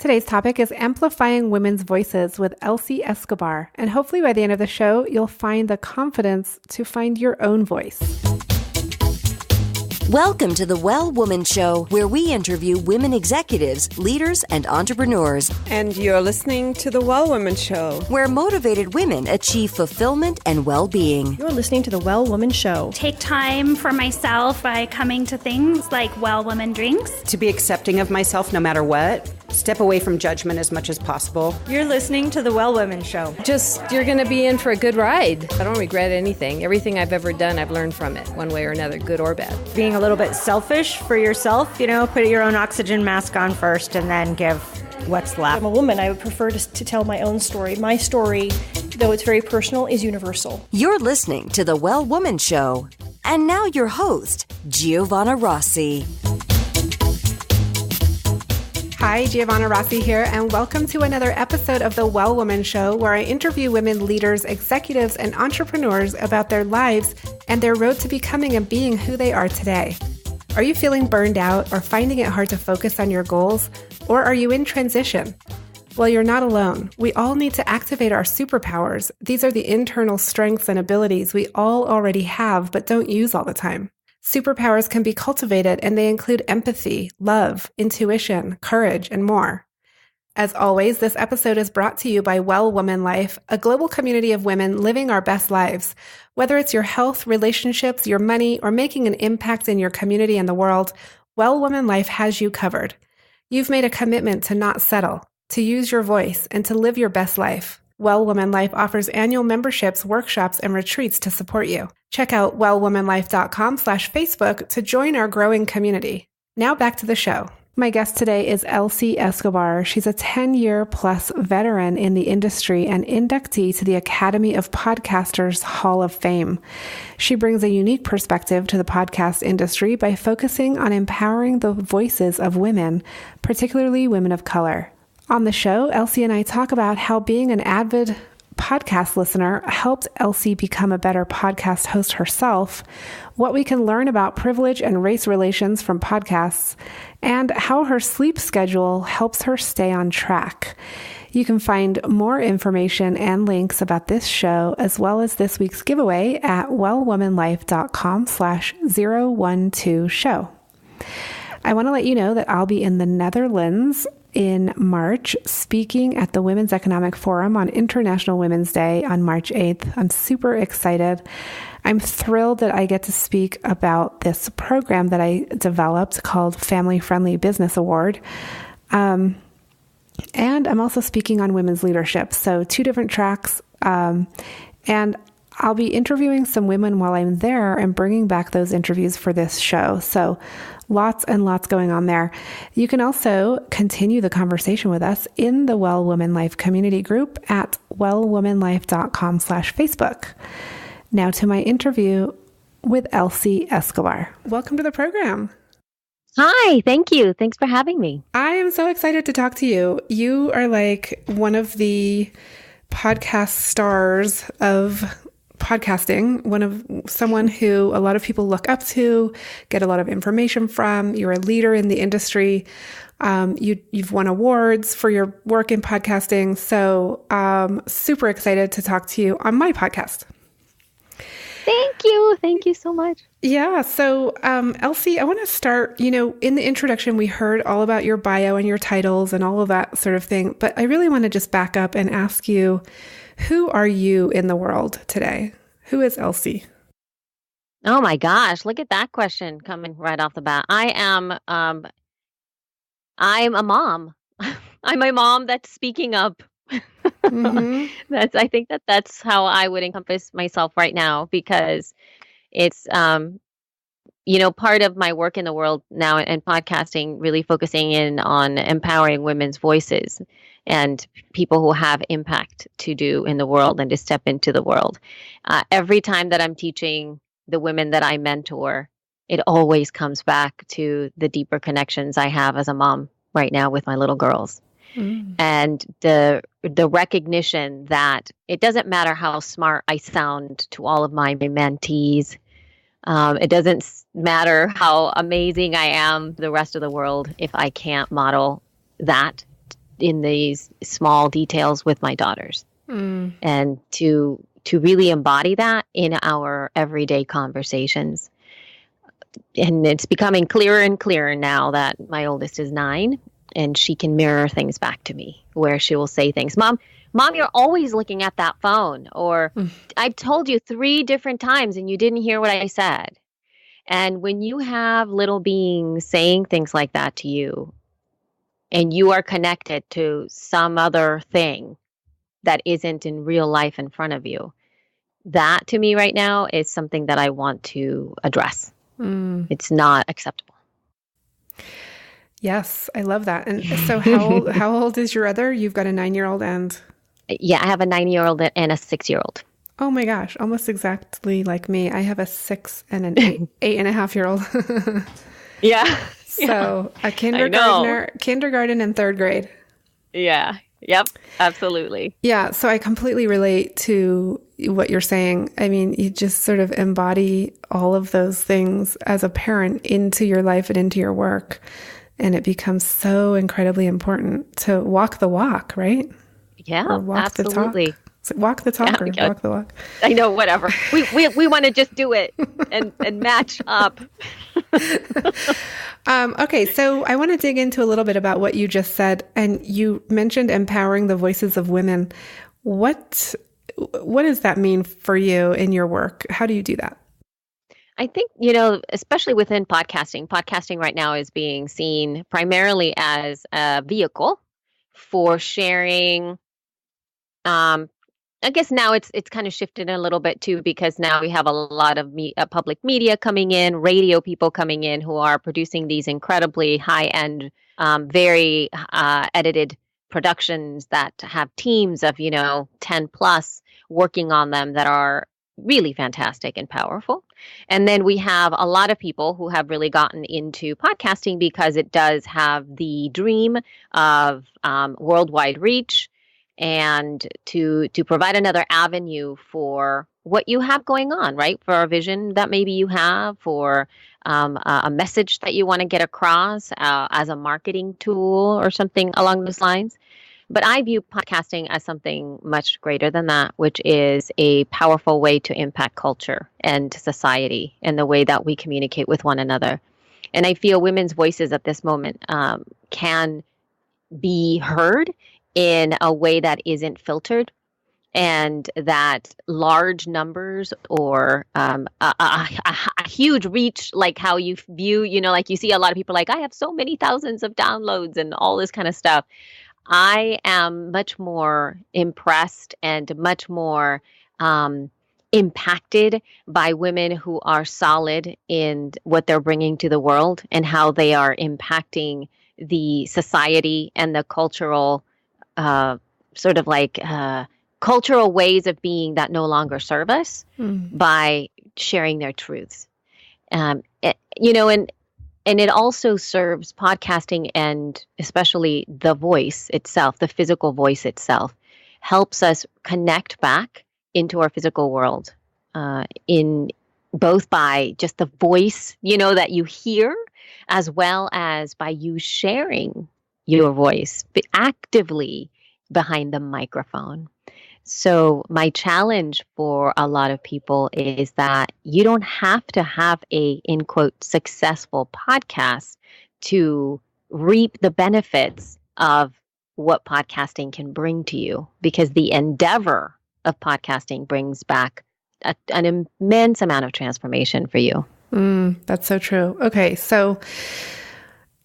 Today's topic is Amplifying Women's Voices with Elsie Escobar, and hopefully by the end of the show, you'll find the confidence to find your own voice. Welcome to the Well Woman Show, where we interview women executives, leaders, and entrepreneurs. And you're listening to the Well Woman Show, where motivated women achieve fulfillment and well-being. You're listening to the Well Woman Show. Take time for myself by coming to things like Well Woman Drinks. To be accepting of myself no matter what. Step away from judgment as much as possible. You're listening to the Well Woman Show. You're going to be in for a good ride. I don't regret anything. Everything I've ever done, I've learned from it, one way or another, good or bad. Being a little bit selfish for yourself, put your own oxygen mask on first and then give what's left. I'm a woman. I would prefer to tell my own story. My story, though it's very personal, is universal. You're listening to the Well Woman Show. And now your host, Giovanna Rossi. Hi, Giovanna Rossi here, and welcome to another episode of the Well Woman Show, where I interview women leaders, executives, and entrepreneurs about their lives and their road to becoming and being who they are today. Are you feeling burned out or finding it hard to focus on your goals? Or are you in transition? Well, you're not alone. We all need to activate our superpowers. These are the internal strengths and abilities we all already have but don't use all the time. Superpowers can be cultivated, and they include empathy, love, intuition, courage, and more. As always, this episode is brought to you by Well Woman Life, a global community of women living our best lives. Whether it's your health, relationships, your money, or making an impact in your community and the world, Well Woman Life has you covered. You've made a commitment to not settle, to use your voice, and to live your best life. Well Woman Life offers annual memberships, workshops, and retreats to support you. Check out wellwomanlife.com/Facebook to join our growing community. Now back to the show. My guest today is Elsie Escobar. She's a 10-year-plus veteran in the industry and inductee to the Academy of Podcasters Hall of Fame. She brings a unique perspective to the podcast industry by focusing on empowering the voices of women, particularly women of color. On the show, Elsie and I talk about how being an avid podcast listener helped Elsie become a better podcast host herself, what we can learn about privilege and race relations from podcasts, and how her sleep schedule helps her stay on track. You can find more information and links about this show, as well as this week's giveaway at wellwomanlife.com/012show. I want to let you know that I'll be in the Netherlands in March, speaking at the Women's Economic Forum on International Women's Day on March 8th. I'm super excited. I'm thrilled that I get to speak about this program that I developed called Family Friendly Business Award. And I'm also speaking on women's leadership. So 2 different tracks. And I'll be interviewing some women while I'm there and bringing back those interviews for this show. So lots and lots going on there. You can also continue the conversation with us in the Well Woman Life community group at wellwomanlife.com/Facebook. Now to my interview with Elsie Escobar. Welcome to the program. Hi, thank you. Thanks for having me. I am so excited to talk to you. You are like one of the podcast stars of podcasting, someone who a lot of people look up to, get a lot of information from. You're a leader in the industry. You've won awards for your work in podcasting. So super excited to talk to you on my podcast. Thank you. Thank you so much. Yeah. So Elsie, I want to start, in the introduction, we heard all about your bio and your titles and all of that sort of thing. But I really want to just back up and ask you, who are you in the world today? Who is Elsie? Oh my gosh, look at that question coming right off the bat. I'm a mom. I'm a mom that's speaking up. Mm-hmm. I think that's how I would encompass myself right now, because it's part of my work in the world now and podcasting, really focusing in on empowering women's voices and people who have impact to do in the world and to step into the world. Every time that I'm teaching the women that I mentor, it always comes back to the deeper connections I have as a mom right now with my little girls. And the recognition that it doesn't matter how smart I sound to all of my mentees. It doesn't matter how amazing I am to the rest of the world if I can't model that in these small details with my daughters. And to really embody that in our everyday conversations. And it's becoming clearer and clearer now that my oldest is 9 and she can mirror things back to me where she will say things. Mom, you're always looking at that phone. Or I've told you 3 different times and you didn't hear what I said. And when you have little beings saying things like that to you and you are connected to some other thing that isn't in real life in front of you, that to me right now is something that I want to address. It's not acceptable. Yes, I love that. And so how old is your other? You've got a 9-year-old and... Yeah, I have a 9-year-old and a 6-year-old. Oh my gosh, almost exactly like me. I have a 6 and an 8.5-year-old. Yeah. So a kindergarten and 3rd grade. Yeah. Yep. Absolutely. Yeah. So I completely relate to what you're saying. I mean, you just sort of embody all of those things as a parent into your life and into your work. And it becomes so incredibly important to walk the walk, right? Yeah, or walk absolutely. The talk. So walk the talk or walk the walk. I know, whatever. We want to just do it and match up. Okay, so I want to dig into a little bit about what you just said. And you mentioned empowering the voices of women. What does that mean for you in your work? How do you do that? I think, especially within podcasting right now is being seen primarily as a vehicle for sharing. I guess now it's kind of shifted a little bit too, because now we have a lot of public media coming in, radio people coming in who are producing these incredibly high-end, very edited productions that have teams of, 10 plus working on them that are really fantastic and powerful. And then we have a lot of people who have really gotten into podcasting because it does have the dream of worldwide reach, and to provide another avenue for what you have going on, right? For a vision that maybe you have, for a message that you want to get across as a marketing tool or something along those lines. But I view podcasting as something much greater than that, which is a powerful way to impact culture and society and the way that we communicate with one another. And I feel women's voices at this moment can be heard in a way that isn't filtered, and that large numbers or a huge reach, like how you view, like you see a lot of people like, I have so many thousands of downloads and all this kind of stuff. I am much more impressed and much more impacted by women who are solid in what they're bringing to the world and how they are impacting the society and the cultural cultural ways of being that no longer serve us by sharing their truths. And it also serves podcasting, and especially the voice itself, the physical voice itself, helps us connect back into our physical world in both by just the voice, that you hear, as well as by you sharing your voice actively behind the microphone. So my challenge for a lot of people is that you don't have to have a, in quote, successful podcast to reap the benefits of what podcasting can bring to you, because the endeavor of podcasting brings back an immense amount of transformation for you. That's so true. Okay, so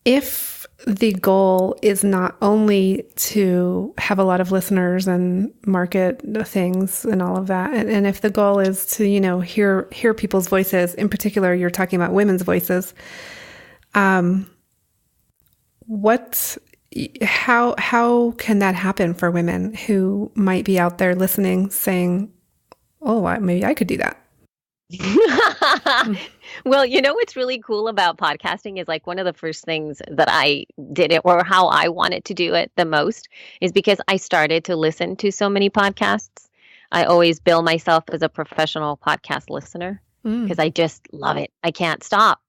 if the goal is not only to have a lot of listeners and market things and all of that, and if the goal is to, hear people's voices, in particular, you're talking about women's voices, how can that happen for women who might be out there listening, saying, oh, maybe I could do that? Well, what's really cool about podcasting is, like, one of the first things that I did it, or how I wanted to do it the most, is because I started to listen to so many podcasts. I always bill myself as a professional podcast listener because I just love it. I cannot stop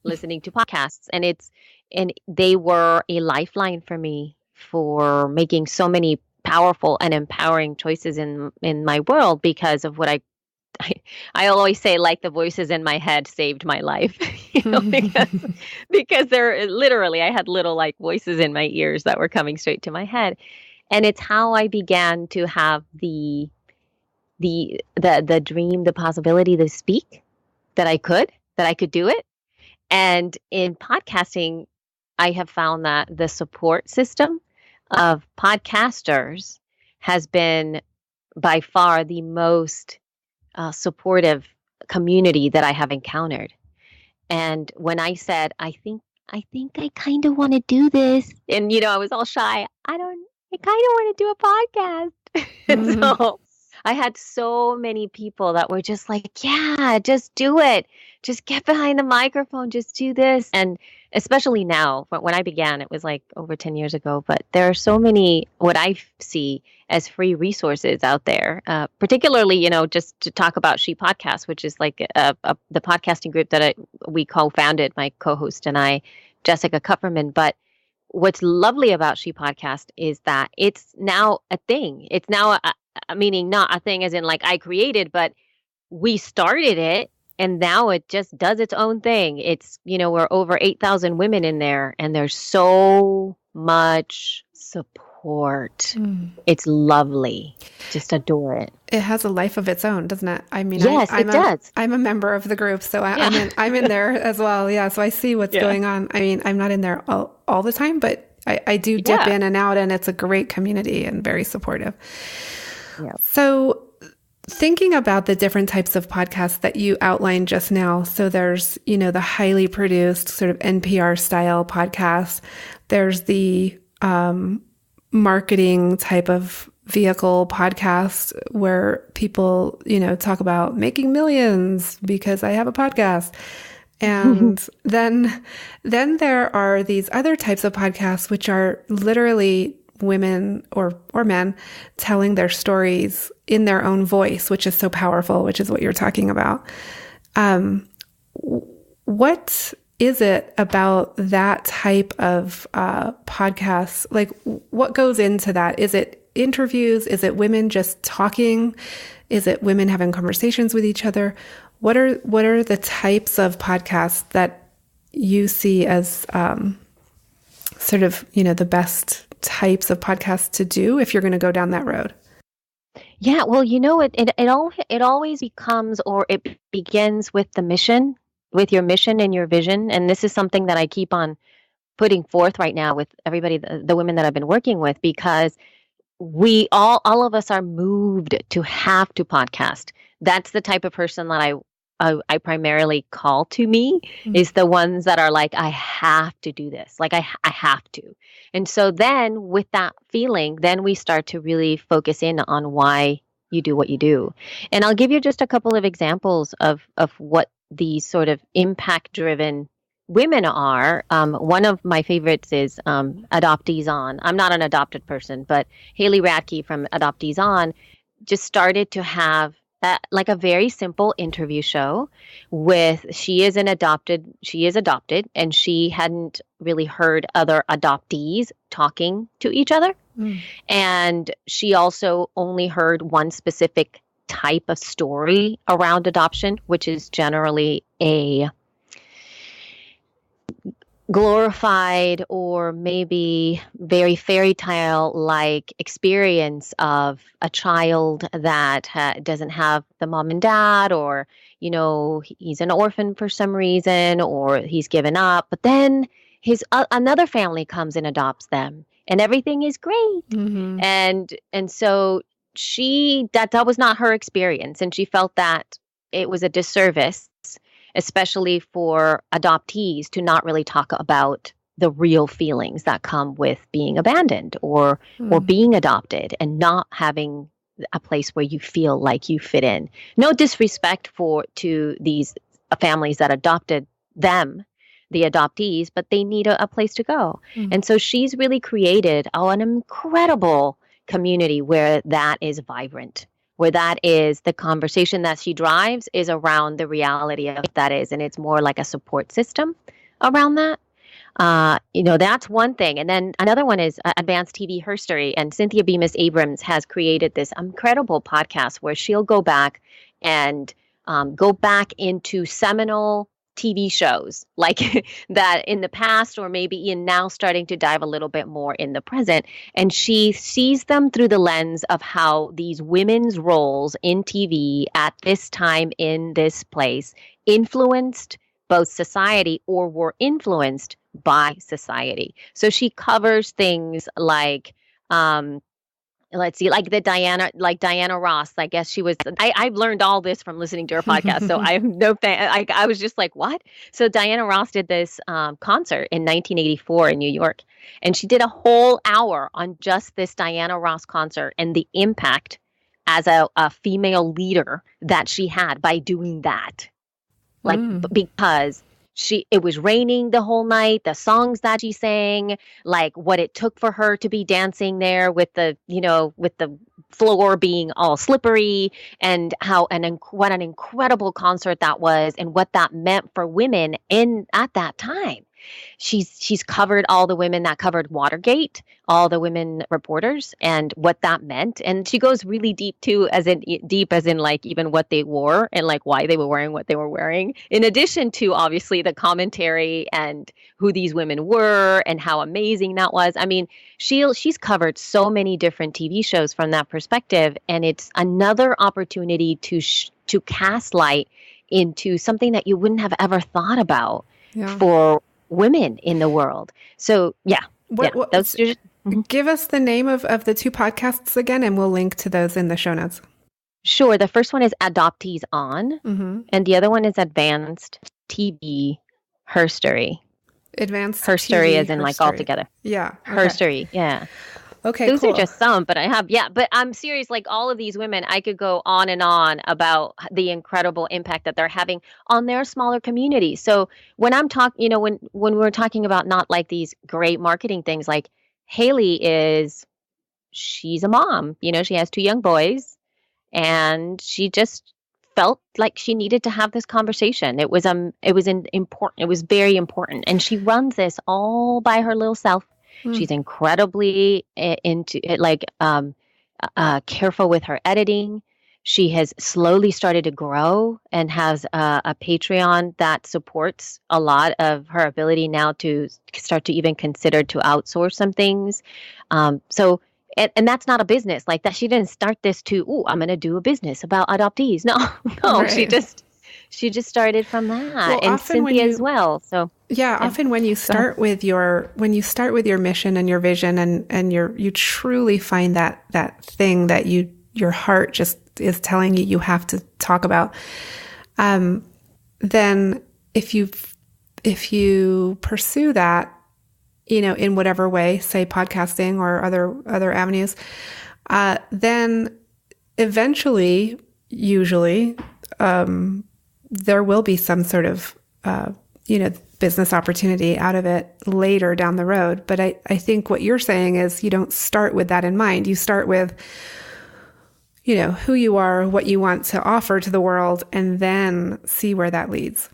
listening to podcasts, and they were a lifeline for me for making so many powerful and empowering choices in my world because of what I always say, like, the voices in my head saved my life, because they're literally, I had little like voices in my ears that were coming straight to my head. And it's how I began to have the dream, the possibility to speak, that I could do it. And in podcasting, I have found that the support system of podcasters has been by far the most supportive community that I have encountered. And when I said, I think I kind of want to do this, and I was all shy. I kind of want to do a podcast. And so I had so many people that were just like, yeah, just do it. Just get behind the microphone. Just do this. And especially now, when I began, it was like over 10 years ago, but there are so many, what I see as free resources out there, particularly, just to talk about She Podcast, which is like the podcasting group that we co-founded, my co-host and I, Jessica Kupferman. But what's lovely about She Podcast is that it's now a thing. It's now meaning not a thing as in like I created, but we started it and now it just does its own thing. It's, we're over 8,000 women in there and there's so much support. It's lovely. Just adore it. It has a life of its own, doesn't it? I mean, yes, it does. I'm a member of the group, so I'm in there as well. Yeah. So I see what's going on. I mean, I'm not in there all the time, but I do dip in and out, and it's a great community and very supportive. Yeah. So thinking about the different types of podcasts that you outlined just now, so there's, the highly produced sort of NPR style podcast. There's the marketing type of vehicle podcast where people, talk about making millions because I have a podcast. And then there are these other types of podcasts, which are literally women or men telling their stories in their own voice, which is so powerful, which is what you're talking about. What is it about that type of podcasts? Like, what goes into that? Is it interviews? Is it women just talking? Is it women having conversations with each other? What are the types of podcasts that you see as sort of, the best types of podcasts to do if you're going to go down that road? Yeah, well, it always becomes, or it begins with the mission, with your mission and your vision. And this is something that I keep on putting forth right now with everybody, the women that I've been working with, because we all of us are moved to have to podcast. That's the type of person that I primarily call to me, is the ones that are like, I have to do this. Like I have to. And so then with that feeling, then we start to really focus in on why you do what you do. And I'll give you just a couple of examples of what these sort of impact driven women are. One of my favorites is Adoptees On. I'm not an adopted person, but Haley Radke from Adoptees On just started to have like a very simple interview show with, she is adopted, and she hadn't really heard other adoptees talking to each other. And she also only heard one specific type of story around adoption, which is generally a glorified or maybe very fairy tale like experience of a child that doesn't have the mom and dad, or he's an orphan for some reason, or he's given up, but then his another family comes and adopts them and everything is great. And so that was not her experience, and she felt that it was a disservice, especially for adoptees, to not really talk about the real feelings that come with being abandoned or being adopted and not having a place where you feel like you fit in. No disrespect to these families that adopted them, the adoptees, but they need a place to go. And so she's really created an incredible community where that is vibrant, where that is the conversation that she drives is around the reality of what that is. And it's more like a support system around that. That's one thing. And then another one is Advanced TV Herstory. And Cynthia Bemis Abrams has created this incredible podcast where she'll go back and go back into seminal TV shows like that in the past, or maybe in now starting to dive a little bit more in the present. And she sees them through the lens of how these women's roles in TV at this time in this place influenced both society or were influenced by society. So she covers things like, let's see, like Diana Ross. I guess she was, I've learned all this from listening to her podcast. So I'm no fan. I was just like, what? So Diana Ross did this concert in 1984 in New York. And she did a whole hour on just this Diana Ross concert and the impact as a female leader that she had by doing that. Like, because it was raining the whole night, the songs that she sang, like what it took for her to be dancing there with the floor being all slippery, and what an incredible concert that was, and what that meant for women at that time. She's covered all the women that covered Watergate, all the women reporters, and what that meant. And she goes really deep too, as in like even what they wore and like why they were wearing what they were wearing. In addition to obviously the commentary and who these women were and how amazing that was. I mean, she's covered so many different TV shows from that perspective, and it's another opportunity to cast light into something that you wouldn't have ever thought about for women in the world. So give us the name of the two podcasts again, and we'll link to those in the show notes. Sure. The first one is Adoptees On, and the other one is Advanced TV Herstory. Advanced Herstory TV as in like all together. Yeah. Okay. Herstory. Yeah. Okay, those cool. are just some, but but I'm serious. Like all of these women, I could go on and on about the incredible impact that they're having on their smaller communities. So when I'm talking, when we're talking about not like these great marketing things, like Haley she's a mom, she has 2 young boys, and she just felt like she needed to have this conversation. It was important. It was very important. And she runs this all by her little self. She's incredibly into it, careful with her editing. She has slowly started to grow and has a Patreon that supports a lot of her ability now to start to even consider to outsource some things. And that's not a business like that. She didn't start this I'm going to do a business about adoptees. No, right. She just started from that, well, and Cynthia as well. So often when you start with your mission and your vision, and you truly find that thing that your heart just is telling you have to talk about, then if you pursue that, in whatever way, say podcasting or other avenues, then eventually, usually, there will be some sort of, business opportunity out of it later down the road. But I think what you're saying is you don't start with that in mind. You start with, who you are, what you want to offer to the world, and then see where that leads.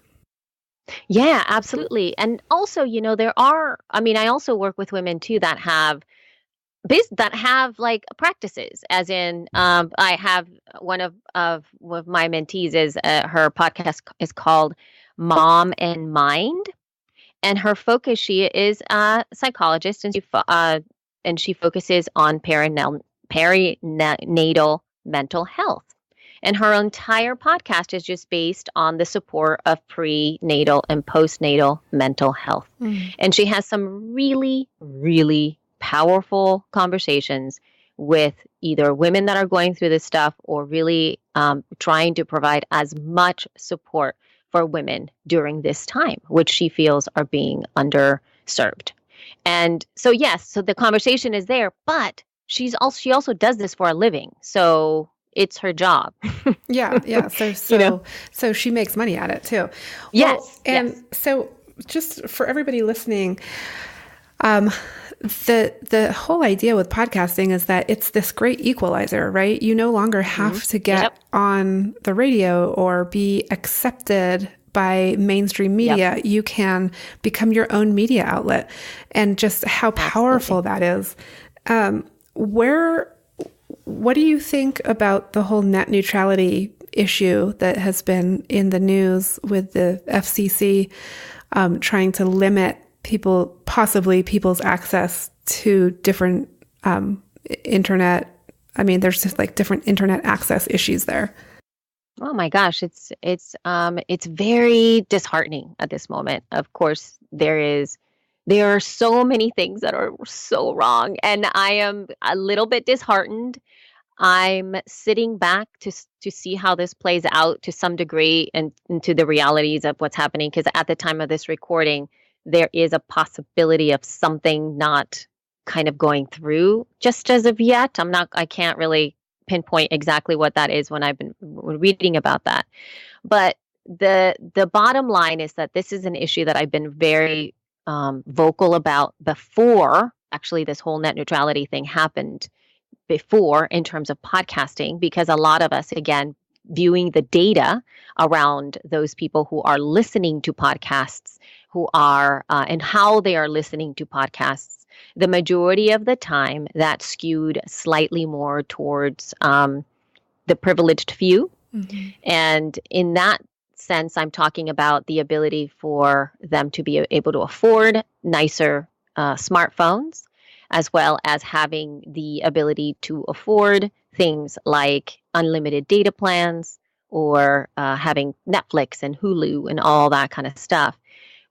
Yeah, absolutely. And also, I also work with women too that have like practices, as in I have one of my mentees is her podcast is called Mom and Mind, and her focus, she is a psychologist, and she focuses on perinatal mental health, and her entire podcast is just based on the support of prenatal and postnatal mental health. And she has some really, really powerful conversations with either women that are going through this stuff or really trying to provide as much support for women during this time, which she feels are being underserved. And so, so the conversation is there, but she also does this for a living. So it's her job. Yeah. So she makes money at it too. Yes. So just for everybody listening, the whole idea with podcasting is that it's this great equalizer, right? You no longer have to get on the radio or be accepted by mainstream media. You can become your own media outlet, and just how powerful that is. What do you think about the whole net neutrality issue that has been in the news with the FCC trying to limit people's access to different internet? I mean, there's just like different internet access issues there. Oh my gosh, it's very disheartening at this moment. Of course, there are so many things that are so wrong, and I am a little bit disheartened. I'm sitting back to see how this plays out to some degree and into the realities of what's happening, because at the time of this recording, there is a possibility of something not kind of going through just as of yet. I can't really pinpoint exactly what that is when I've been reading about that. But the bottom line is that this is an issue that I've been very vocal about before actually this whole net neutrality thing happened before, in terms of podcasting, because a lot of us, again, viewing the data around those people who are listening to podcasts, who are and how they are listening to podcasts, the majority of the time that skewed slightly more towards the privileged few. Mm-hmm. And in that sense, I'm talking about the ability for them to be able to afford nicer smartphones, as well as having the ability to afford things like unlimited data plans or having Netflix and Hulu and all that kind of stuff.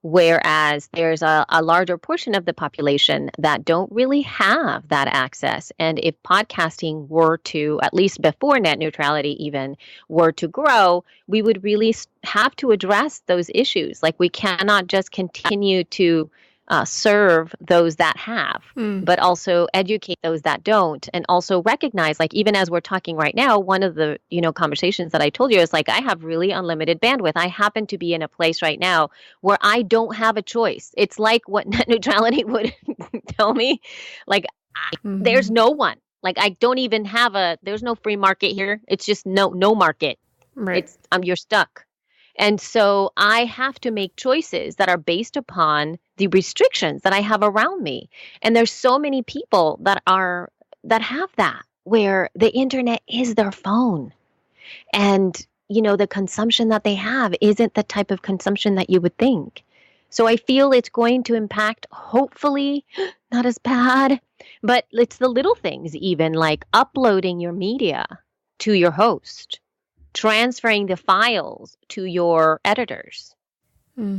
Whereas there's a larger portion of the population that don't really have that access. And if podcasting were to, at least before net neutrality even, were to grow, we would really have to address those issues. Like, we cannot just continue to serve those that have, but also educate those that don't, and also recognize, like, even as we're talking right now, one of the conversations that I told you is like, I have really unlimited bandwidth. I happen to be in a place right now where I don't have a choice. It's like what net neutrality would tell me. Like, there's no one. Like, I don't even have there's no free market here. It's just no market. Right. You're stuck. And so I have to make choices that are based upon the restrictions that I have around me. And there's so many people that have that, where the internet is their phone. And, the consumption that they have isn't the type of consumption that you would think. So I feel it's going to impact, hopefully, not as bad, but it's the little things, even like uploading your media to your host, transferring the files to your editors.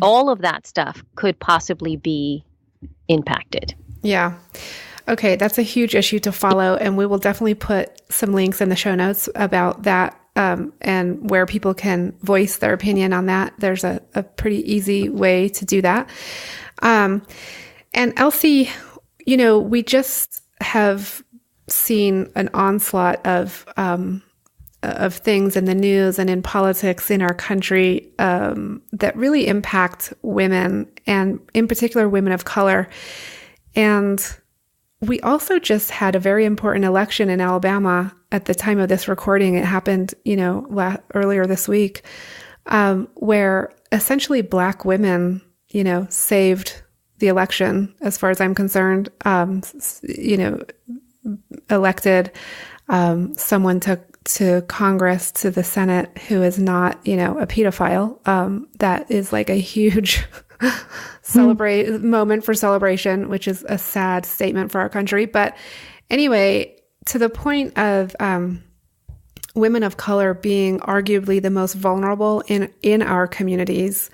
All of that stuff could possibly be impacted. Yeah. Okay, that's a huge issue to follow, and we will definitely put some links in the show notes about that, and where people can voice their opinion on that. There's a pretty easy way to do that. And Elsie, we just have seen an onslaught of things in the news and in politics in our country that really impact women, and in particular women of color. And we also just had a very important election in Alabama at the time of this recording. It happened, earlier this week, where essentially Black women, saved the election, as far as I'm concerned. Elected someone to Congress, to the Senate, who is not, a pedophile. That is like a huge moment for celebration, which is a sad statement for our country. But anyway, to the point of women of color being arguably the most vulnerable in our communities,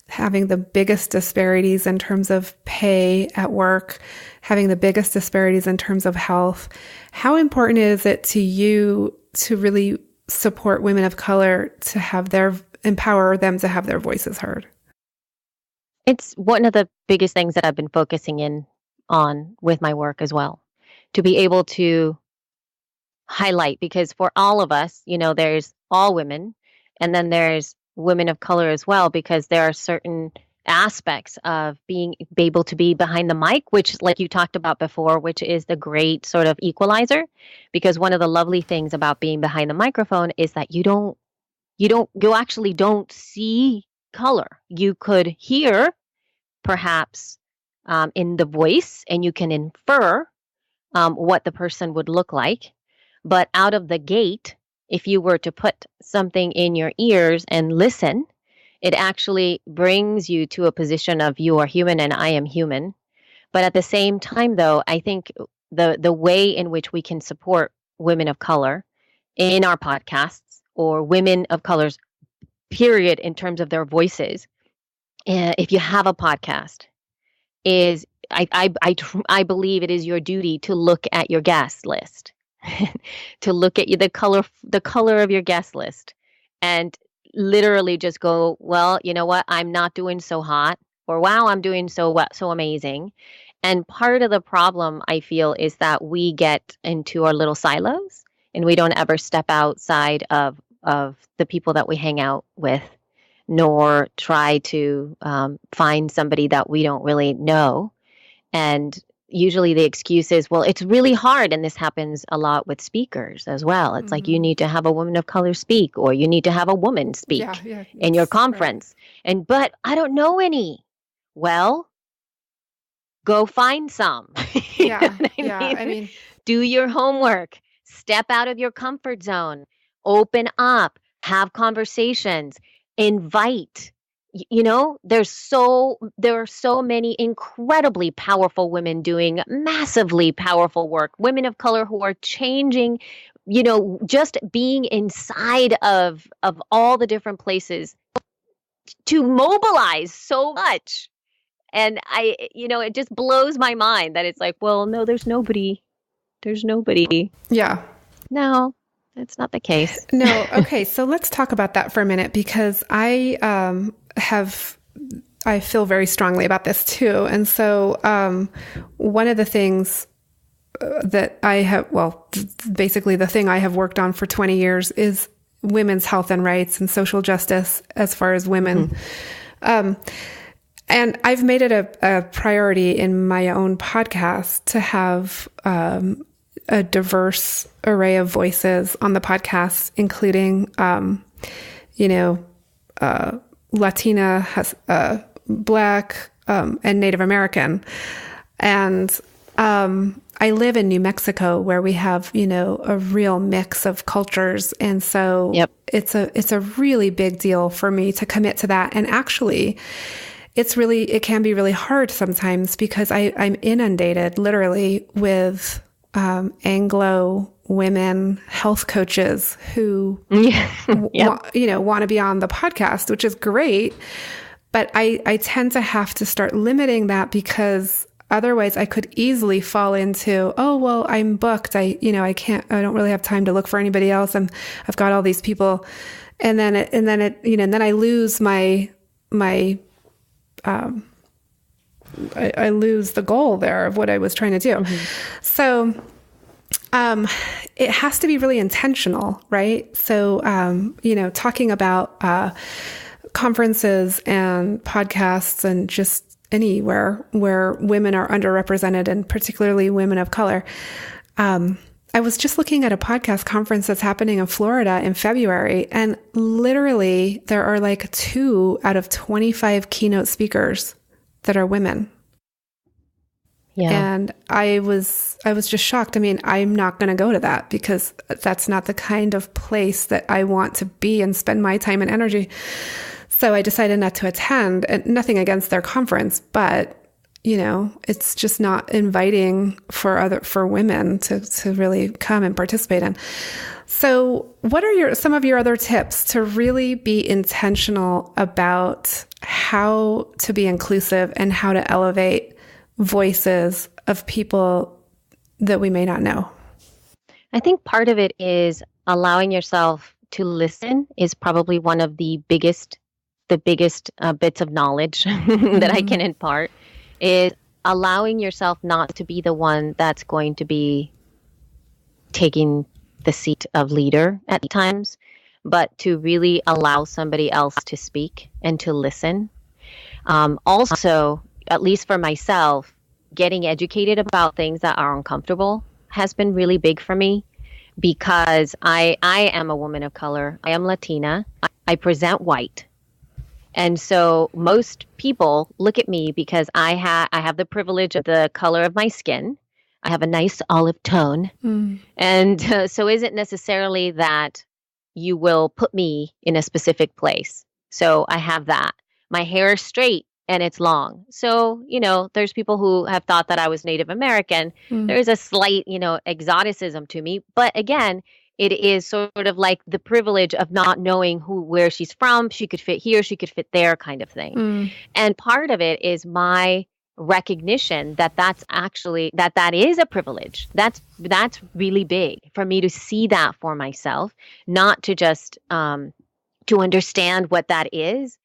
having the biggest disparities in terms of pay at work, having the biggest disparities in terms of health. How important is it to you to really support women of color, to empower them to have their voices heard? It's one of the biggest things that I've been focusing on with my work as well, to be able to highlight, because for all of us, there's all women, and then there's women of color as well, because there are certain aspects of being able to be behind the mic, which, like you talked about before, which is the great sort of equalizer. Because one of the lovely things about being behind the microphone is that you actually don't see color. You could hear perhaps in the voice, and you can infer what the person would look like. But out of the gate, if you were to put something in your ears and listen, it actually brings you to a position of you are human and I am human. But at the same time, though, I think the way in which we can support women of color in our podcasts, or women of colors, period, in terms of their voices, if you have a podcast, is I believe it is your duty to look at your guest list, to look at the color of your guest list, and literally just go, well, you know what, I'm not doing so hot, or wow, I'm doing so amazing. And part of the problem, I feel, is that we get into our little silos and we don't ever step outside of the people that we hang out with, nor try to find somebody that we don't really know. And usually the excuse is, well, it's really hard. And this happens a lot with speakers as well. It's like, you need to have a woman of color speak, or you need to have a woman speak in your conference. Right. But I don't know any. Well, go find some. I mean, do your homework, step out of your comfort zone, open up, have conversations, invite. There are so many incredibly powerful women doing massively powerful work, women of color who are changing, just being inside of all the different places to mobilize so much. And it just blows my mind that it's like, well, no, there's nobody. Yeah. No, that's not the case. No. Okay. So let's talk about that for a minute, because I feel very strongly about this too. And so, one of the things that I have, basically the thing I have worked on for 20 years is women's health and rights and social justice as far as women. And I've made it a priority in my own podcast to have a diverse array of voices on the podcast, including, Latina, Black, and Native American. And I live in New Mexico, where we have, a real mix of cultures. And so it's a really big deal for me to commit to that. And actually, it can be really hard sometimes, because I'm inundated literally with Anglo women health coaches who want to be on the podcast, which is great. But I tend to have to start limiting that, because otherwise I could easily fall into, oh, well, I'm booked. I don't really have time to look for anybody else. I've got all these people. And then I lose I lose the goal there of what I was trying to do. So, it has to be really intentional, right? So, talking about, conferences and podcasts and just anywhere where women are underrepresented, and particularly women of color. I was just looking at a podcast conference that's happening in Florida in February, and literally there are like 2 out of 25 keynote speakers that are women. Yeah. And I was just shocked. I mean, I'm not going to go to that, because that's not the kind of place that I want to be and spend my time and energy. So I decided not to attend, and nothing against their conference, but it's just not inviting for women to really come and participate in. So what are some of your other tips to really be intentional about how to be inclusive and how to elevate voices of people that we may not know? I think part of it is allowing yourself to listen is probably one of the biggest bits of knowledge that I can impart, is allowing yourself not to be the one that's going to be taking the seat of leader at times, but to really allow somebody else to speak and to listen. Also, at least for myself, getting educated about things that are uncomfortable has been really big for me, because I am a woman of color. I am Latina. I present white. And so most people look at me because I have the privilege of the color of my skin. I have a nice olive tone. And so isn't necessarily that you will put me in a specific place. So I have that. My hair is straight and it's long. So, there's people who have thought that I was Native American. There's a slight, exoticism to me. But again, it is sort of like the privilege of not knowing where she's from. She could fit here, she could fit there kind of thing. And part of it is my recognition that that is a privilege. That's really big for me to see that for myself, not to just to understand what that is.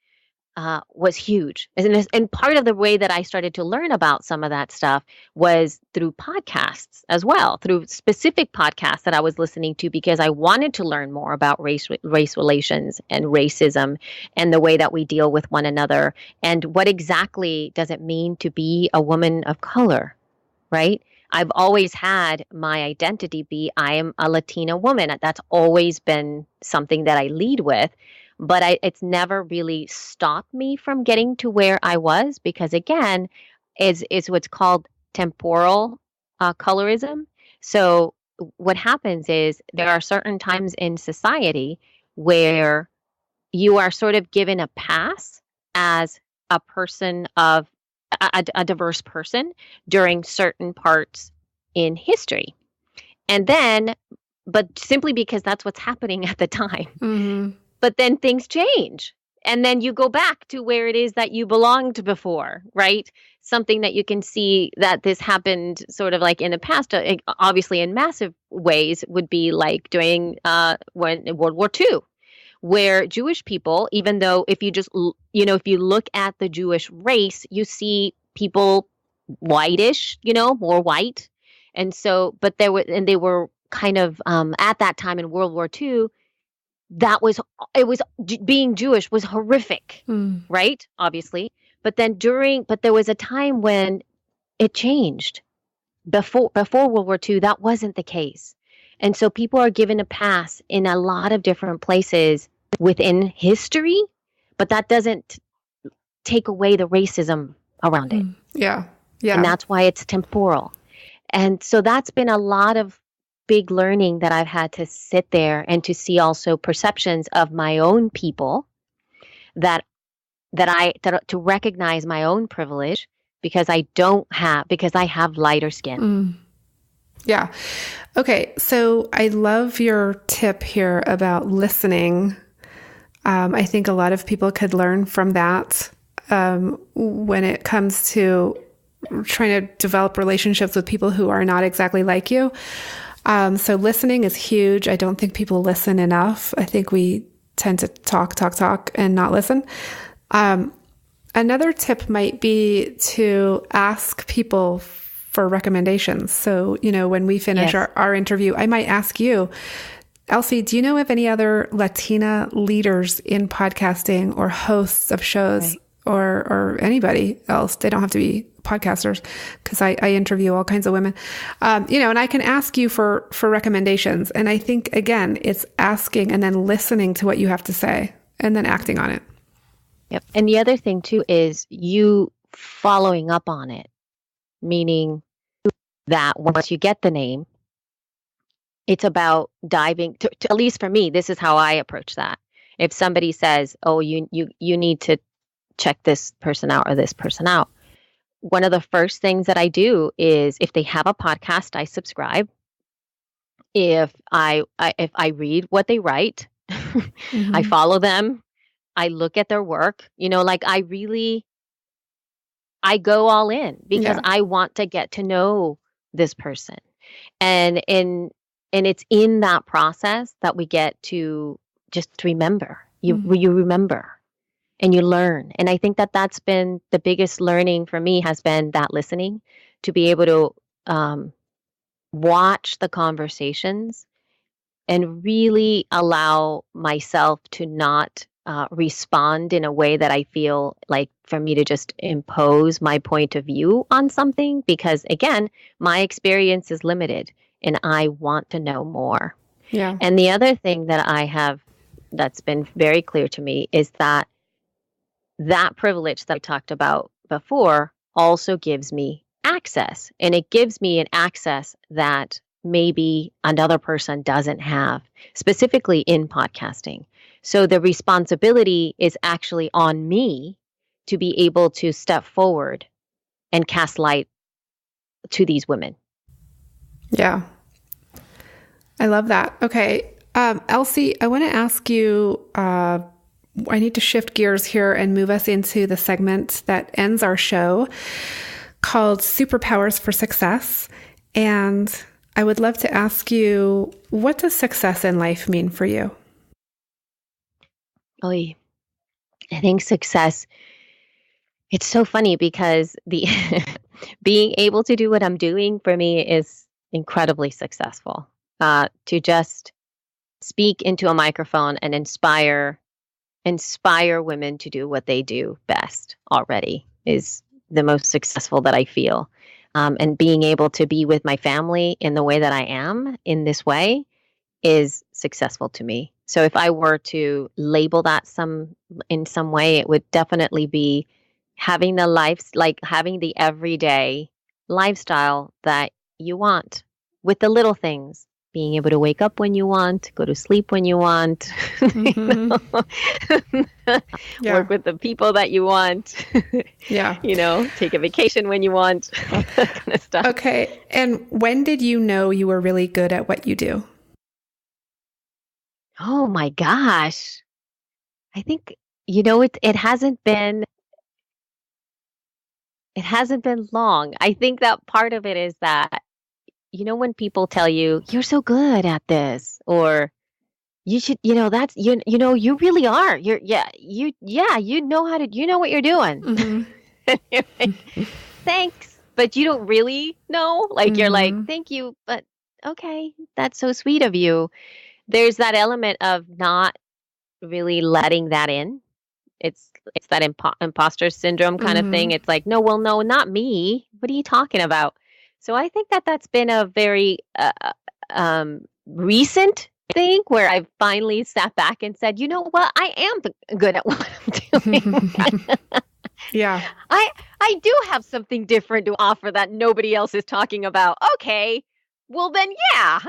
Was huge. And part of the way that I started to learn about some of that stuff was through podcasts as well, through specific podcasts that I was listening to because I wanted to learn more about race relations and racism and the way that we deal with one another and what exactly does it mean to be a woman of color, right? I've always had my identity be I am a Latina woman. That's always been something that I lead with. But it's never really stopped me from getting to where I was because, again, is what's called temporal colorism. So what happens is there are certain times in society where you are sort of given a pass as a person of a diverse person during certain parts in history. And then, but simply because that's what's happening at the time. But then things change. And then you go back to where it is that you belonged before, right? Something that you can see that this happened sort of like in the past, obviously in massive ways would be like during when World War II, where Jewish people, even though if you just, if you look at the Jewish race, you see people whitish, more white. And so, but they were kind of at that time in World War II, being Jewish was horrific, right? Obviously. But then there was a time when it changed. Before World War II, that wasn't the case. And so people are given a pass in a lot of different places within history, but that doesn't take away the racism around it. Yeah. And that's why it's temporal. And so that's been a lot of big learning that I've had to sit there and to see also perceptions of my own people that to recognize my own privilege because I have lighter skin. Yeah. Okay. So I love your tip here about listening. I think a lot of people could learn from that when it comes to trying to develop relationships with people who are not exactly like you. So listening is huge. I don't think people listen enough. I think we tend to talk, and not listen. Another tip might be to ask people for recommendations. So, when we finish our interview, I might ask you, Elsie, do you know of any other Latina leaders in podcasting or hosts of shows or anybody else? They don't have to be podcasters because I interview all kinds of women, and I can ask you for recommendations. And I think, again, it's asking and then listening to what you have to say and then acting on it. Yep. And the other thing too is you following up on it, meaning that once you get the name, it's about diving to at least for me, this is how I approach that. If somebody says, oh, you need to check this person out or this person out, one of the first things that I do is if they have a podcast, I subscribe. If I read what they write, I follow them. I look at their work, I go all in because I want to get to know this person. And it's in that process that we get to just remember. You remember. And you learn. And I think that that's been the biggest learning for me has been that listening, to be able to watch the conversations and really allow myself to not respond in a way that I feel like for me to just impose my point of view on something, because again, my experience is limited and I want to know more. Yeah. And the other thing that I have that's been very clear to me is that that privilege that I talked about before also gives me access. And it gives me an access that maybe another person doesn't have, specifically in podcasting. So the responsibility is actually on me to be able to step forward and cast light to these women. Yeah. I love that. Okay. Elsie, I want to ask you, I need to shift gears here and move us into the segment that ends our show called Superpowers for Success. And I would love to ask you, what does success in life mean for you? I think success, it's so funny because the being able to do what I'm doing for me is incredibly successful. To just speak into a microphone and inspire women to do what they do best already is the most successful that I feel. And being able to be with my family in the way that I am in this way is successful to me. So if I were to label that in some way, it would definitely be having having the everyday lifestyle that you want with the little things. Being able to wake up when you want, go to sleep when you want, work with the people that you want, take a vacation when you want, that kind of stuff. Okay. And when did you know you were really good at what you do? Oh my gosh. I think, it hasn't been long. I think that part of it is that, when people tell you, you're so good at this, or you should, that's, you really are. You know you know what you're doing. Mm-hmm. And you're like, thanks. But you don't really know. Like, you're like, thank you. But okay, that's so sweet of you. There's that element of not really letting that in. It's that imposter syndrome kind of thing. It's like, no, not me. What are you talking about? So I think that's been a very recent thing where I've finally sat back and said, you know what? I am good at what I'm doing. Yeah. I do have something different to offer that nobody else is talking about. Okay. Well, then, yeah.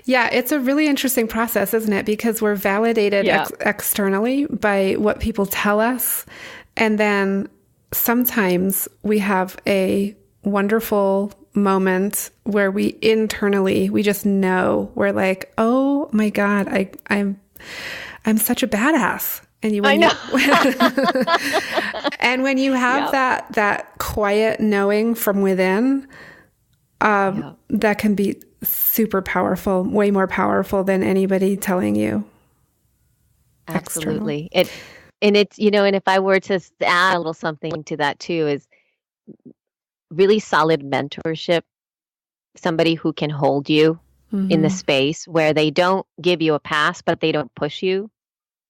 Yeah, it's a really interesting process, isn't it? Because we're validated externally by what people tell us. And then sometimes we have a wonderful moment where we just know, we're like, oh my God, I'm such a badass. And I know. And when you have that quiet knowing from within, that can be super powerful, way more powerful than anybody telling you. Absolutely. And if I were to add a little something to that too, is really solid mentorship, somebody who can hold you in the space where they don't give you a pass, but they don't push you,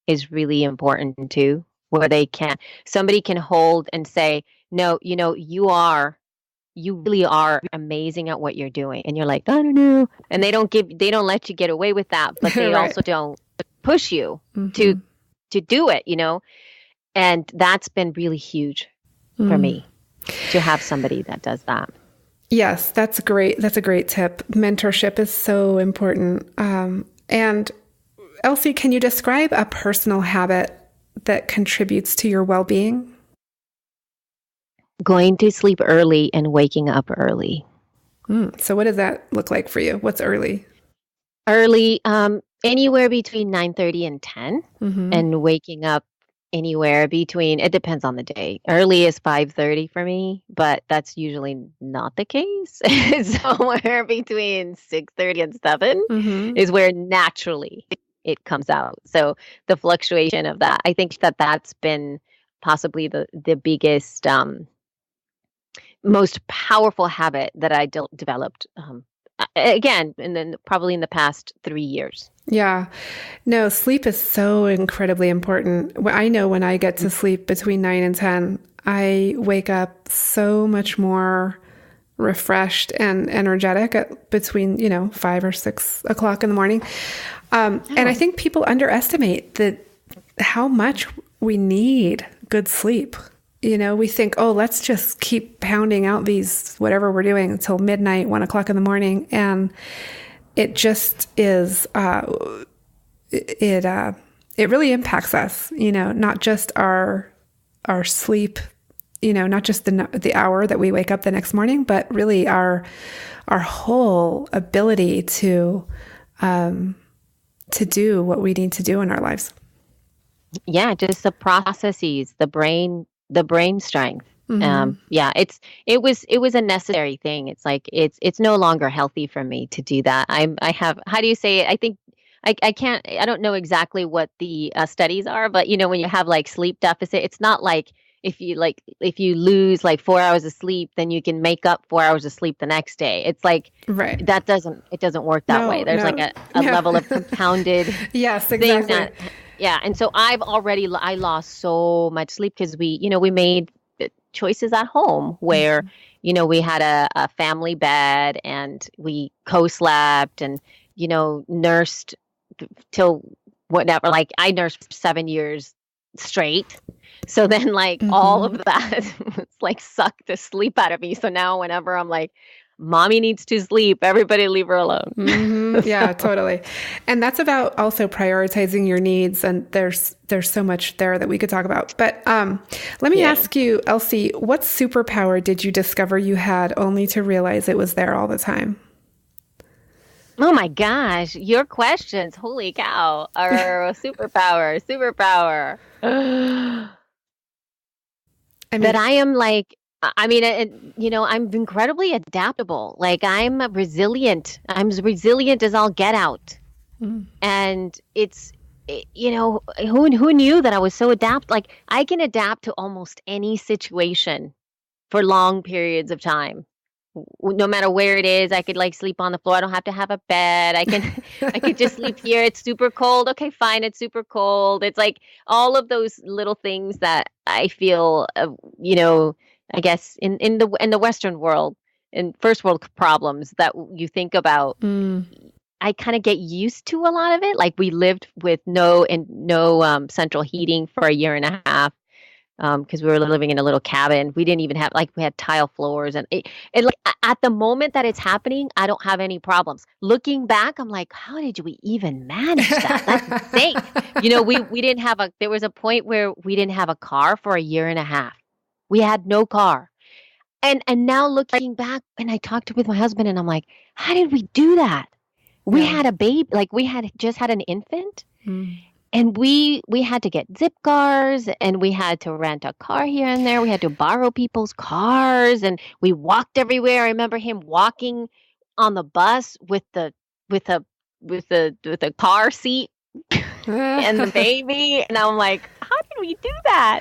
is really important too, where somebody can hold and say, no, you really are amazing at what you're doing. And you're like, I don't know. And they don't let you get away with that, but they also don't push you to do it, And that's been really huge for me to have somebody that does that. Yes, that's great. That's a great tip. Mentorship is so important. And Elsie, can you describe a personal habit that contributes to your well-being? Going to sleep early and waking up early. So what does that look like for you? What's early? Early, anywhere between 9:30 and 10, and waking up anywhere between, it depends on the day. Early is 5:30 for me, but that's usually not the case. Somewhere between 6:30 and 7 is where naturally it comes out. So the fluctuation of that, I think that's been possibly the biggest, most powerful habit that I developed, again, and then probably in the past 3 years. Yeah. No, sleep is so incredibly important. I know when I get to sleep between 9 and 10, I wake up so much more refreshed and energetic between, 5 or 6 o'clock in the morning. And I think people underestimate how much we need good sleep. We think, oh, let's just keep pounding out these, whatever we're doing until midnight, 1:00 in the morning. And it just is, it really impacts us, not just our sleep, not just the hour that we wake up the next morning, but really our whole ability to do what we need to do in our lives. Yeah, just the processes, the brain strength. It was a necessary thing. It's like it's no longer healthy for me to do that. I have, how do you say it? I think I don't know exactly what the studies are, but when you have like sleep deficit, it's not like if you lose like 4 hours of sleep, then you can make up 4 hours of sleep the next day. It's like, right. It doesn't work that way. There's like a level of compounded yes, exactly. Yeah. And so I lost so much sleep because we made choices at home where, we had a family bed and we co-slept and, nursed till whatever, like I nursed 7 years straight. So then like all of that like sucked the sleep out of me. So now whenever I'm like, mommy needs to sleep, everybody leave her alone. Yeah, totally. And that's about also prioritizing your needs. And there's so much there that we could talk about. But let me ask you, Elsie, what superpower did you discover you had only to realize it was there all the time? Oh my gosh, your questions, holy cow, are a superpower. That I am like, I'm incredibly adaptable. Like I'm resilient. I'm as resilient as I'll get out. And it's, who knew that I was so like I can adapt to almost any situation for long periods of time. No matter where it is, I could like sleep on the floor. I don't have to have a bed. I could just sleep here. It's super cold. Okay, fine. It's super cold. It's like all of those little things that I feel, I guess in the Western world, in first world problems that you think about, I kind of get used to a lot of it. Like we lived with no central heating for a year and a half. Because we were living in a little cabin. We didn't even have, we had tile floors. And it like at the moment that it's happening, I don't have any problems. Looking back, I'm like, how did we even manage that? That's insane. We didn't have there was a point where we didn't have a car for a year and a half. We had no car. And now looking back, and I talked with my husband and I'm like, how did we do that? We had a baby, like we had just had an infant. And we had to get zip cars and we had to rent a car here and there. We had to borrow people's cars and we walked everywhere. I remember him walking on the bus with the car seat and the baby. And I'm like, how did we do that?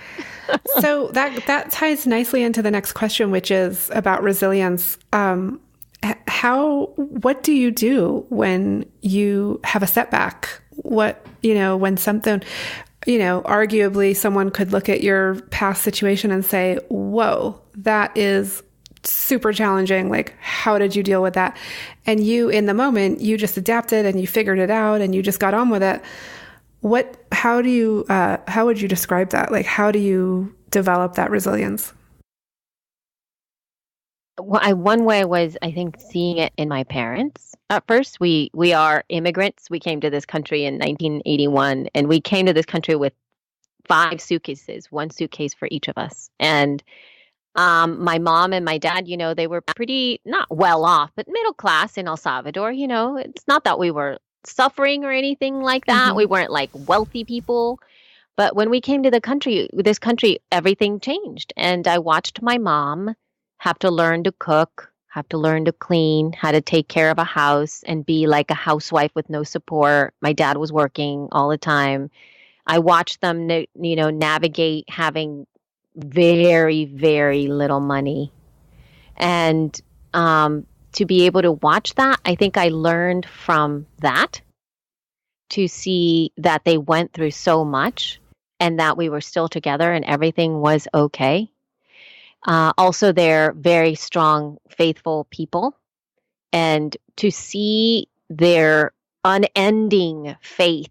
So that ties nicely into the next question, which is about resilience. What do you do when you have a setback? When something, arguably someone could look at your past situation and say, whoa, that is super challenging. Like, how did you deal with that? And you, in the moment, you just adapted and you figured it out and you just got on with it. How would you describe that? Like, how do you develop that resilience? Well, one way was, I think, seeing it in my parents. At first, we are immigrants. We came to this country in 1981, and we came to this country with 5 suitcases, 1 suitcase for each of us. And my mom and my dad, they were pretty, not well off, but middle class in El Salvador. It's not that we were suffering or anything like that. We weren't like wealthy people. But when we came to this country, everything changed. And I watched my mom have to learn to cook, have to learn to clean, how to take care of a house and be like a housewife with no support. My dad was working all the time. I watched them, navigate having very, very little money. And to be able to watch that, I think I learned from that to see that they went through so much and that we were still together and everything was okay. Also, they're very strong, faithful people. And to see their unending faith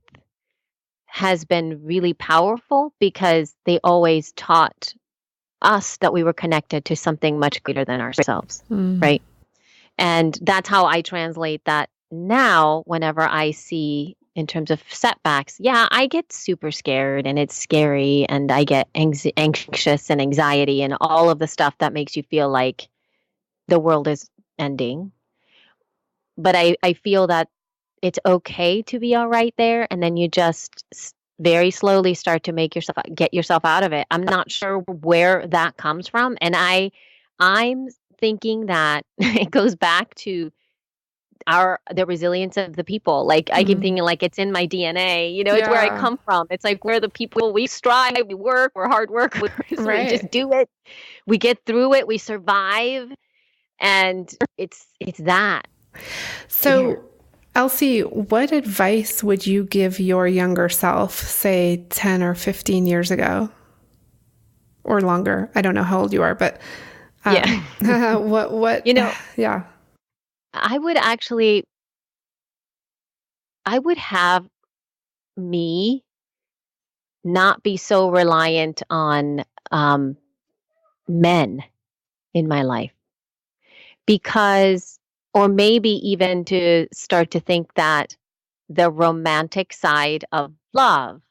has been really powerful because they always taught us that we were connected to something much greater than ourselves, right? And that's how I translate that now whenever I see in terms of setbacks. Yeah, I get super scared and it's scary and I get anxious and anxiety and all of the stuff that makes you feel like the world is ending. But I feel that it's okay to be all right there. And then you just very slowly start to get yourself out of it. I'm not sure where that comes from. And I'm thinking that it goes back to the resilience of the people. Like I keep thinking like it's in my DNA, it's where I come from. It's like we're the people, we strive, we work, we're hard workers. We just do it. We get through it. We survive. And it's that. So Elsie, what advice would you give your younger self, say 10 or 15 years ago or longer? I don't know how old you are, but what, yeah. I would have me not be so reliant on men in my life or maybe even to start to think that the romantic side of love,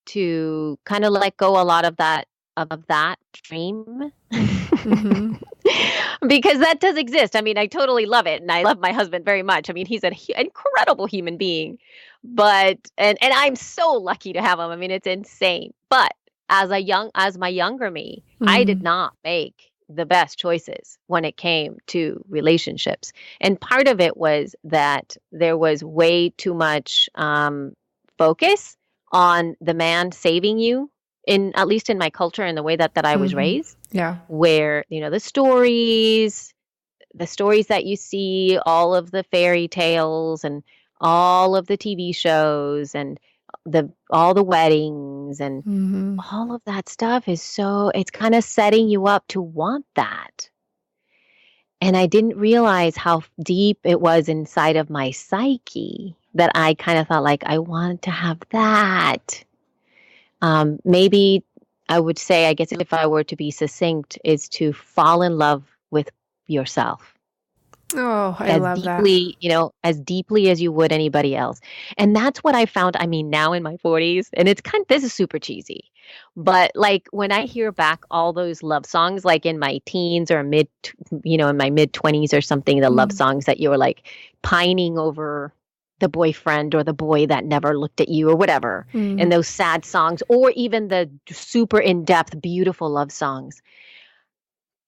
to kind of let go a lot of that dream. Because that does exist. I mean, I totally love it. And I love my husband very much. I mean, he's an incredible human being. But, and I'm so lucky to have him. I mean, it's insane. But as my younger me, I did not make the best choices when it came to relationships. And part of it was that there was way too much focus on the man saving you, at least in my culture and the way that I was raised. Yeah. Where, the stories that you see, all of the fairy tales and all of the TV shows and all the weddings and all of that stuff it's kind of setting you up to want that. And I didn't realize how deep it was inside of my psyche that I kind of thought like, I want to have that. Maybe I would say, I guess if I were to be succinct, is to fall in love with yourself. Oh, I love deeply, that. As deeply as you would anybody else. And that's what I found. I mean, now in my 40s, and this is super cheesy, but like when I hear back all those love songs, like in my teens or in my mid 20s or something, the love songs that you were like pining over the boyfriend or the boy that never looked at you or whatever, and those sad songs, or even the super in-depth, beautiful love songs,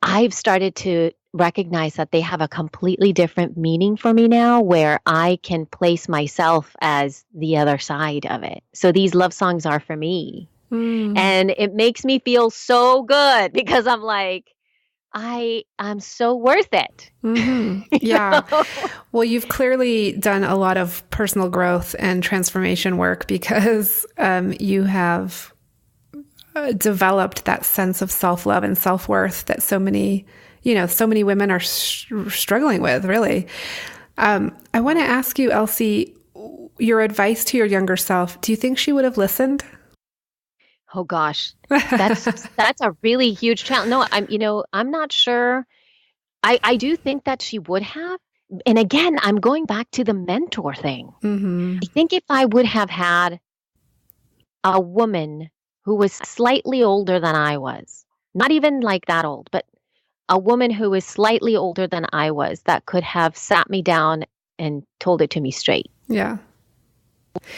I've started to recognize that they have a completely different meaning for me now, where I can place myself as the other side of it. So these love songs are for me. And it makes me feel so good because I'm like, I'm so worth it. Yeah. Well, you've clearly done a lot of personal growth and transformation work because you have developed that sense of self-love and self-worth that so many women are struggling with, really. I want to ask you, Elsie, your advice to your younger self, do you think she would have listened? Oh gosh, that's a really huge challenge. No, I'm not sure. I do think that she would have. And again, I'm going back to the mentor thing. I think if I would have had a woman who was slightly older than I was, not even like that old, but a woman who was slightly older than I was, that could have sat me down and told it to me straight. Yeah.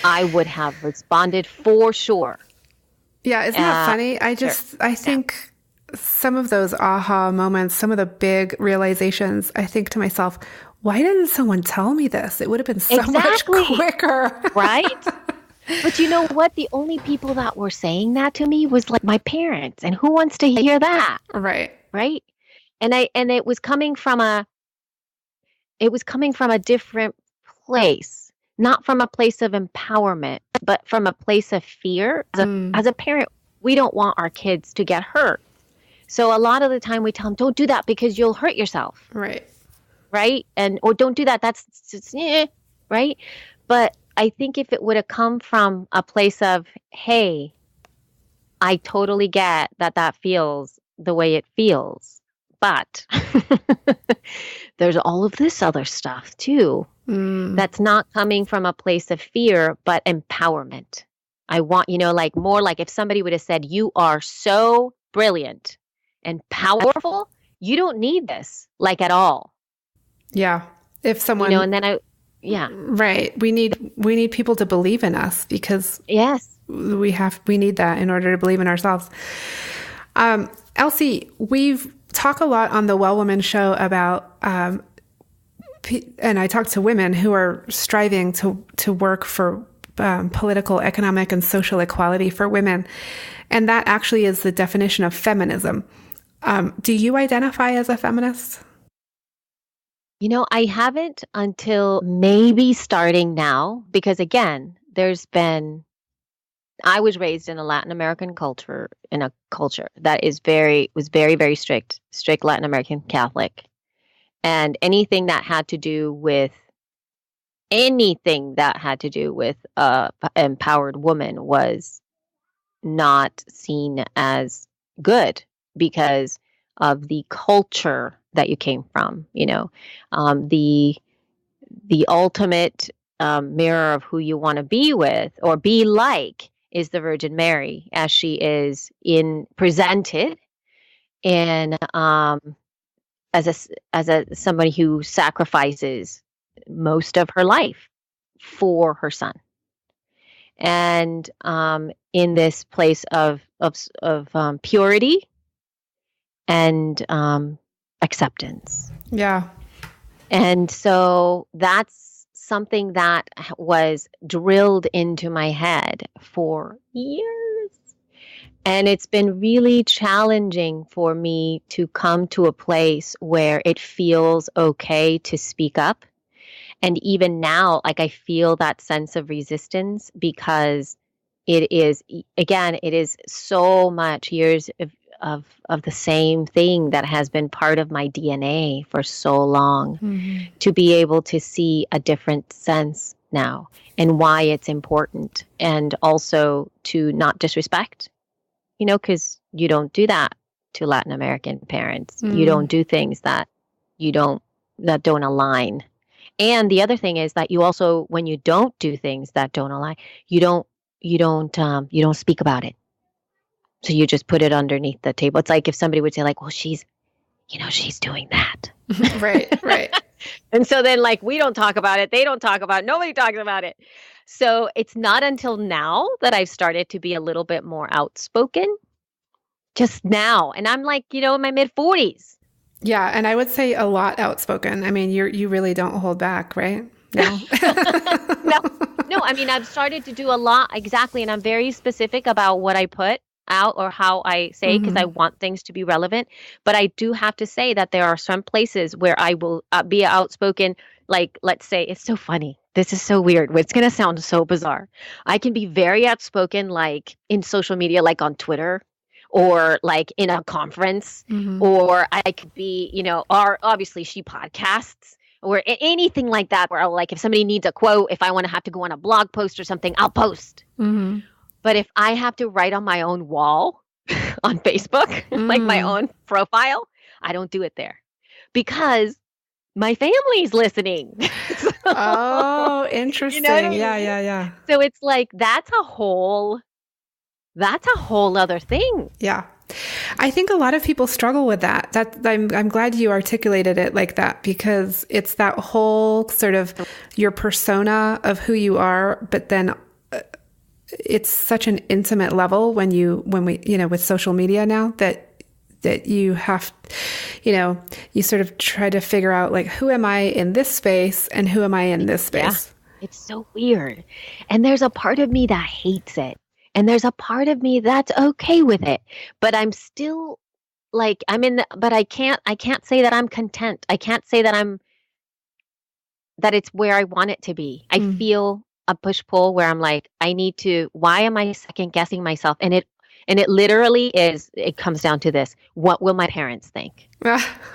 I would have responded for sure. Yeah, isn't that funny? I think some of those aha moments, some of the big realizations, I think to myself, why didn't someone tell me this? It would have been so much quicker. Right? But you know what? The only people that were saying that to me was like my parents. And who wants to hear that? Right. Right? And it was coming from a different place. Not from a place of empowerment, but from a place of fear. As a parent, we don't want our kids to get hurt. So a lot of the time we tell them, don't do that because you'll hurt yourself. Right. Right? Or don't do that. That's right. But I think if it would have come from a place of, hey, I totally get that feels the way it feels, but there's all of this other stuff too. That's not coming from a place of fear, but empowerment. I want, like more like if somebody would have said, you are so brilliant and powerful, you don't need this, like at all. Yeah. If someone, and then yeah. Right. We need people to believe in us because yes, we need that in order to believe in ourselves. Elsie, we've talked a lot on the Well Woman show about, and I talk to women who are striving to work for political, economic, and social equality for women. And that actually is the definition of feminism. Do you identify as a feminist? I haven't until maybe starting now, because again, I was raised in a Latin American culture, in a culture that was very, very strict Latin American Catholic. And anything that had to do with empowered woman was not seen as good because of the culture that you came from. The ultimate mirror of who you want to be with or be like is the Virgin Mary, as she is presented in as somebody who sacrifices most of her life for her son, and in this place of purity and acceptance. Yeah. And so that's something that was drilled into my head for years. And it's been really challenging for me to come to a place where it feels okay to speak up. And even now, like I feel that sense of resistance because it is so much years of the same thing that has been part of my DNA for so long, to be able to see a different sense now and why it's important, and also to not disrespect, because you don't do that to Latin American parents. You don't do things that don't align. And the other thing is that you also, when you don't do things that don't align, you don't speak about it. So you just put it underneath the table. It's like if somebody would say like, well, she's doing that. Right. And so then like, we don't talk about it. They don't talk about it. Nobody talks about it. So it's not until now that I've started to be a little bit more outspoken, just now. And I'm like, in my mid 40s. Yeah. And I would say a lot outspoken. I mean, you really don't hold back, right? No. No. I mean, I've started to do a lot. Exactly. And I'm very specific about what I put out or how I say, because I want things to be relevant. But I do have to say that there are some places where I will be outspoken. Like, let's say, it's so funny. This is so weird. It's going to sound so bizarre. I can be very outspoken, like in social media, like on Twitter, or like in a conference, or I could be, or obviously she podcasts, or anything like that, where like if somebody needs a quote, if I want to have to go on a blog post or something, I'll post. But if I have to write on my own wall on Facebook, like my own profile, I don't do it there because my family's listening. Oh, interesting. You know what I mean? Yeah. So it's like, that's a whole other thing. Yeah. I think a lot of people struggle with that. I'm glad you articulated it like that, because it's that whole sort of your persona of who you are, but then it's such an intimate level when we with social media now that you have, you sort of try to figure out like, who am I in this space and who am I in this space? Yeah. It's so weird. And there's a part of me that hates it. And there's a part of me that's okay with it, but I'm still like, but I can't say that I'm content. I can't say that it's where I want it to be. I feel a push pull where I'm like, why am I second guessing myself? And it literally it comes down to this. What will my parents think?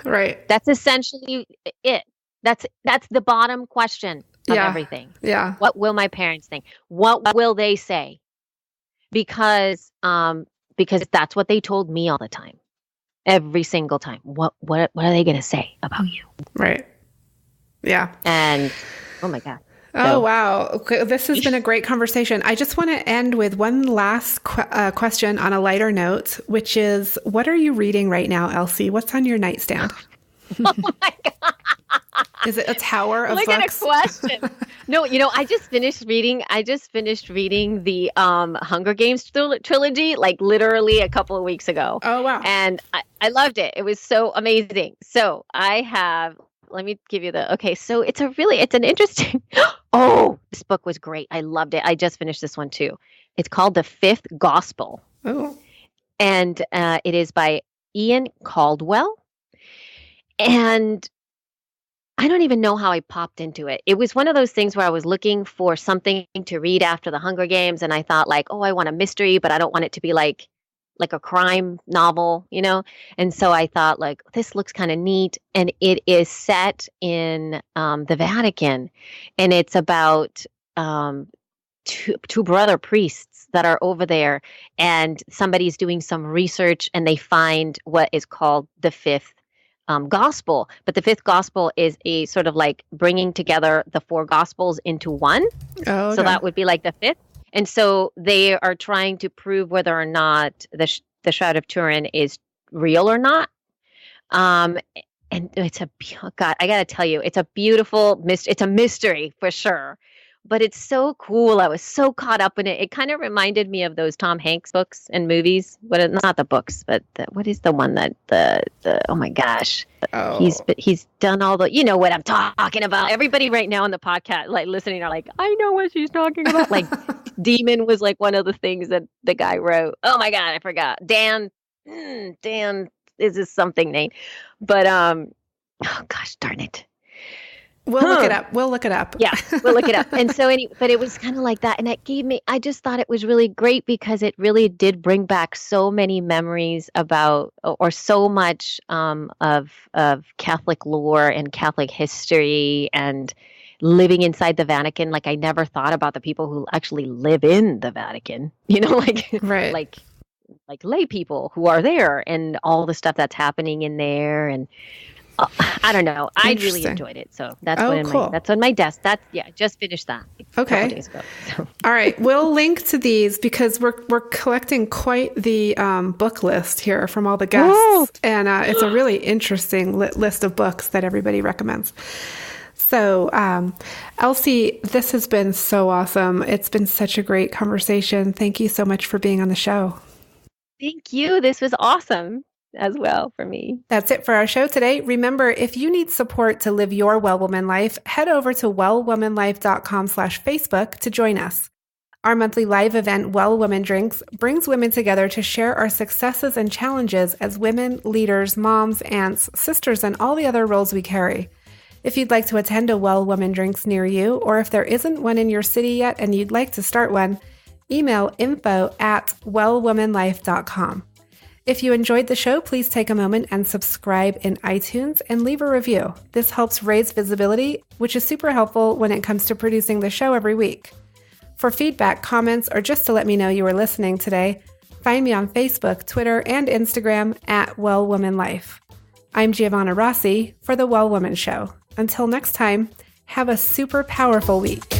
Right. That's essentially it. That's the bottom question. of Yeah. everything. Yeah. What will my parents think? What will they say? Because that's what they told me all the time. Every single time. What are they going to say about you? Right. Yeah. And oh my God. Oh, So- wow. Okay, this has been a great conversation. I just want to end with one last question on a lighter note, which is, what are you reading right now, Elsie? What's on your nightstand? Oh my God. Is it a tower of Look books? at a question. No, I just finished reading the Hunger Games trilogy, like literally a couple of weeks ago. Oh, wow. And I loved it. It was so amazing. So let me give you so it's an interesting, oh, this book was great. I loved it. I just finished this one too. It's called The Fifth Gospel. Oh. And it is by Ian Caldwell. And I don't even know how I popped into it. It was one of those things where I was looking for something to read after the Hunger Games. And I thought like, oh, I want a mystery, but I don't want it to be like a crime novel, And so I thought like, this looks kind of neat. And it is set in the Vatican. And it's about two brother priests that are over there. And somebody's doing some research and they find what is called the fifth gospel. But the fifth gospel is a sort of like bringing together the four gospels into one. Oh, okay. So that would be like the fifth. And so they are trying to prove whether or not the Shroud of Turin is real or not. And it's I got to tell you, it's a beautiful mystery. It's a mystery for sure. But it's so cool. I was so caught up in it. It kind of reminded me of those Tom Hanks books and movies. Not the books, but what is the one that oh my gosh. Oh. He's done all the, you know what I'm talking about. Everybody right now on the podcast, like listening, are like, I know what she's talking about. Like Demon was like one of the things that the guy wrote. Oh my God, I forgot. Dan is this something name. But oh gosh, darn it. We'll look it up. We'll look it up. Yeah, we'll look it up. And so but it was kind of like that. And I just thought it was really great because it really did bring back so many memories about, or so much of Catholic lore and Catholic history and living inside the Vatican. Like I never thought about the people who actually live in the Vatican, Right. like lay people who are there and all the stuff that's happening in there. And I don't know. I really enjoyed it. So that's that's on my desk. I just finished that a couple days ago. So. All right. We'll link to these because we're collecting quite the book list here from all the guests. Whoa. And it's a really interesting list of books that everybody recommends. So, Elsie, this has been so awesome. It's been such a great conversation. Thank you so much for being on the show. Thank you. This was awesome as well for me. That's it for our show today. Remember, if you need support to live your Well Woman life, head over to wellwomanlife.com/Facebook to join us. Our monthly live event, Well Woman Drinks, brings women together to share our successes and challenges as women, leaders, moms, aunts, sisters, and all the other roles we carry. If you'd like to attend a Well Woman Drinks near you, or if there isn't one in your city yet and you'd like to start one, email info@wellwomanlife.com. If you enjoyed the show, please take a moment and subscribe in iTunes and leave a review. This helps raise visibility, which is super helpful when it comes to producing the show every week. For feedback, comments, or just to let me know you were listening today, find me on Facebook, Twitter, and Instagram @WellWomanLife. I'm Giovanna Rossi for The Well Woman Show. Until next time, have a super powerful week.